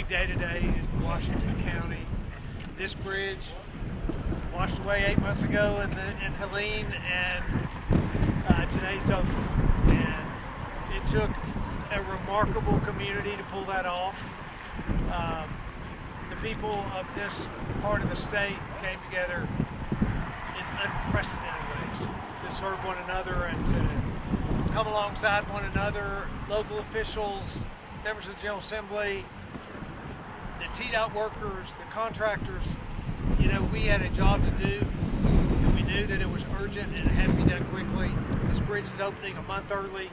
big day today in Washington County. This bridge washed away 8 months ago in Helene, and today's open. And it took a remarkable community to pull that off. The people of this part of the state came together in unprecedented ways to serve one another and to come alongside one another, local officials, members of the General Assembly, the TDOT workers, the contractors. You know, we had a job to do, and we knew that it was urgent and it had to be done quickly. This bridge is opening a month early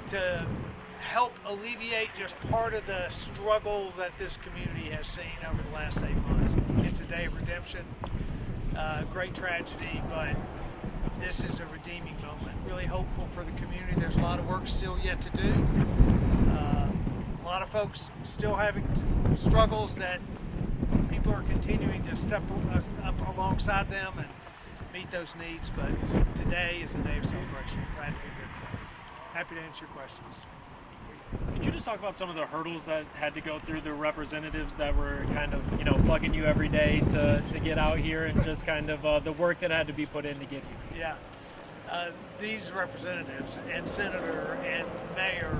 to help alleviate just part of the struggle that this community has seen over the last 8 months. It's a day of redemption, great tragedy, but this is a redeeming moment. Really hopeful for the community. There's a lot of work still yet to do. A lot of folks still having struggles that people are continuing to step up alongside them and meet those needs, but today is a day of celebration. Glad to be here. Happy to answer your questions. Could you just talk about some of the hurdles that had to go through the representatives that were kind of, bugging you every day to get out here, and just kind of the work that had to be put in to get you? Yeah. These representatives and senator and mayor,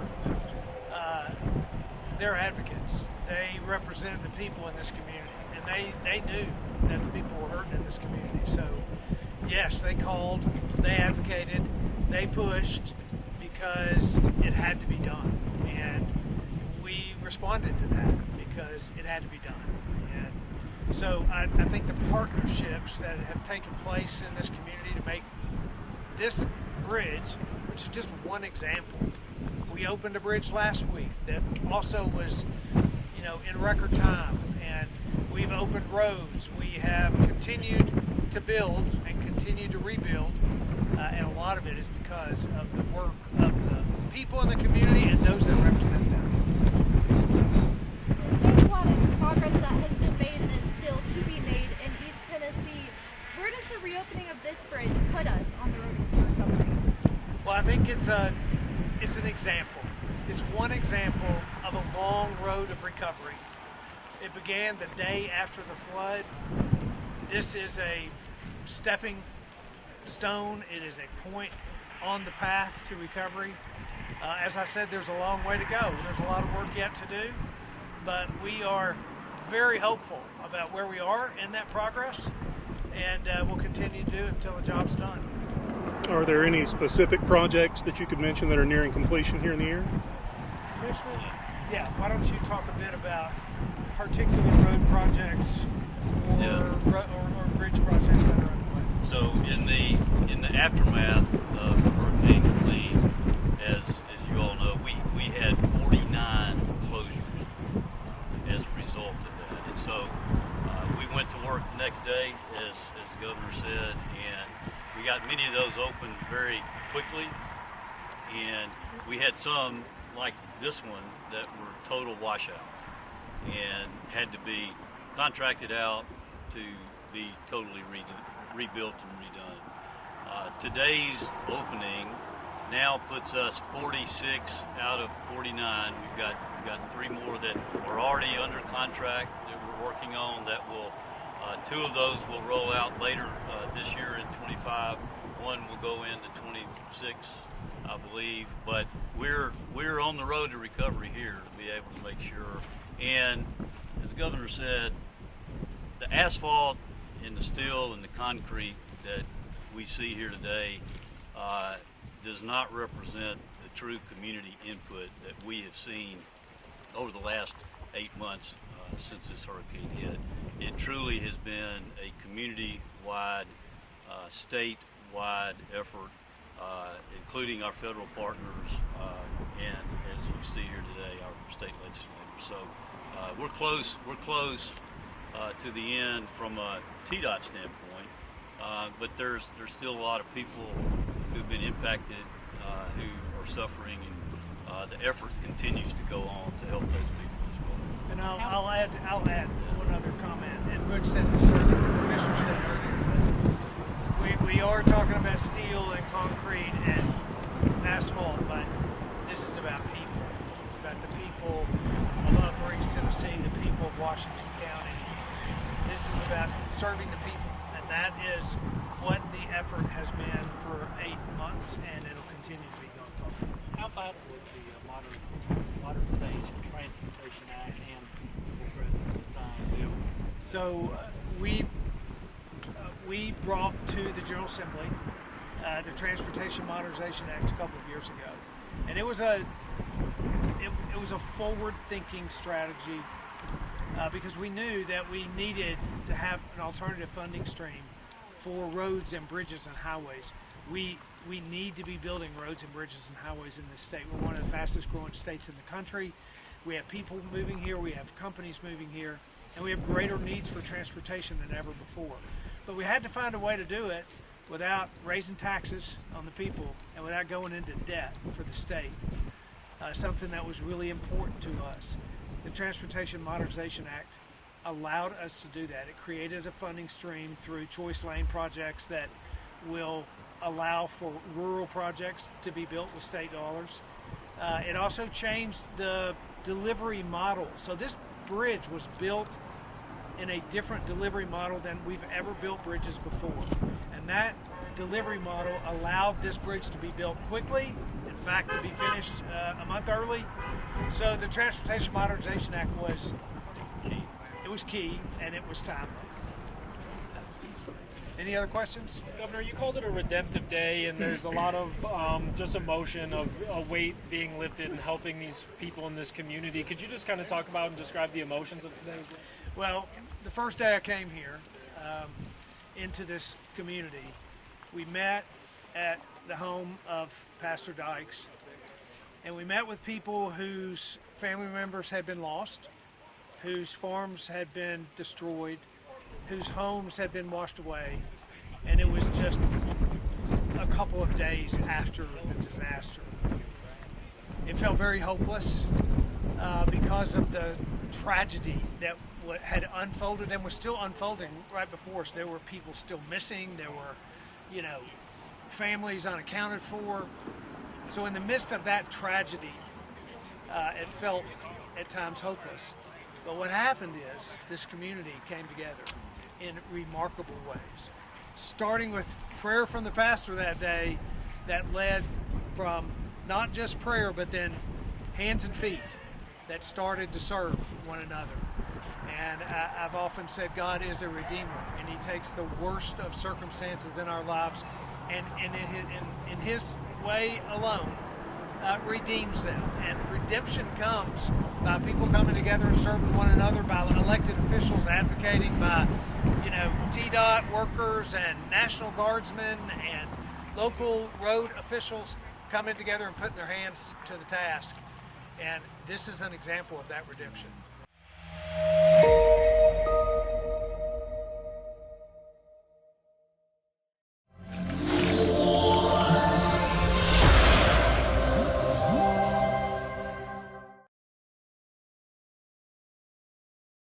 they're advocates. They represent the people in this community, and they knew that the people were hurting in this community. So, yes, they called, they advocated, they pushed because it had to be done. And we responded to that because it had to be done. And so I think the partnerships that have taken place in this community to make this bridge, which is just one example. We opened a bridge last week that also was, in record time, and we've opened roads. We have continued to build and continue to rebuild, and a lot of it is because of the work of the people in the community and those that represent them. So there's a lot of progress that has been made and is still to be made in East Tennessee. Where does the reopening of this bridge put us on the road to recovery? Well, I think it's an example. It's one example of a long road of recovery. It began the day after the flood. This is a stepping stone. It is a point on the path to recovery. As I said, there's a long way to go. There's a lot of work yet to do, but we are very hopeful about where we are in that progress, and we'll continue to do it until the job's done. Are there any specific projects that you could mention that are nearing completion here in the year? Yeah, why don't you talk a bit about particular road projects or bridge projects that are underway? So in the aftermath of Hurricane Helene, as you all know, we had 49 closures as a result of that. And so we went to work the next day, as the governor said, and we got many of those open very quickly. And we had some, like this one, that were total washouts and had to be contracted out to be totally rebuilt and redone. Today's opening now puts us 46 out of 49. We've got 3 more that are already under contract that we're working on. That will 2 of those will roll out later this year in 25. One will go into 26, I believe. But we're on the road to recovery here to be able to make sure. And as the governor said, the asphalt and the steel and the concrete that we see here today does not represent the true community input that we have seen over the last 8 months since this hurricane hit. It truly has been a community-wide, state-wide effort, including our federal partners, and as you see here today, our state legislators. So we're close to the end from a TDOT standpoint, but there's still a lot of people who've been impacted, who are suffering, and the effort continues to go on to help those people as well. And I'll add one other comment. And Butch said this earlier, the commissioner said earlier, that we are talking about steel and concrete and asphalt, but this is about people. It's about the people of Upper East Tennessee, the people of Washington County. This is about serving the people, and that is what the effort has been for 8 months, and it'll continue to be going forward. How vital was the Modernization Transportation Act and the President's bill? So we brought to the General Assembly the Transportation Modernization Act a couple of years ago, and it was a forward-thinking strategy because we knew that we needed to have an alternative funding stream for roads and bridges and highways. We need to be building roads and bridges and highways in this state. We're one of the fastest growing states in the country. We have people moving here, we have companies moving here, and we have greater needs for transportation than ever before. But we had to find a way to do it without raising taxes on the people and without going into debt for the state, something that was really important to us. The Transportation Modernization Act allowed us to do that. It created a funding stream through choice lane projects that will allow for rural projects to be built with state dollars. It also changed the delivery model. So this bridge was built in a different delivery model than we've ever built bridges before. And that delivery model allowed this bridge to be built quickly, in fact to be finished a month early. So the Transportation Modernization Act was key and it was timely. Any other questions? Governor, you called it a redemptive day, and there's a lot of just emotion of a weight being lifted and helping these people in this community. Could you just kind of talk about and describe the emotions of today? Well, the first day I came here into this community, we met at the home of Pastor Dykes, and we met with people whose family members had been lost, whose farms had been destroyed, whose homes had been washed away, and it was just a couple of days after the disaster. It felt very hopeless because of the tragedy that had unfolded and was still unfolding right before us. There were people still missing. There were, families unaccounted for. So in the midst of that tragedy, it felt at times hopeless. But what happened is this community came together in remarkable ways, starting with prayer from the pastor that day that led from not just prayer, but then hands and feet that started to serve one another. And I've often said God is a redeemer, and he takes the worst of circumstances in our lives and in his way alone redeems them. And redemption comes by people coming together and serving one another, by elected officials advocating, by TDOT workers and National Guardsmen and local road officials coming together and putting their hands to the task. And this is an example of that redemption.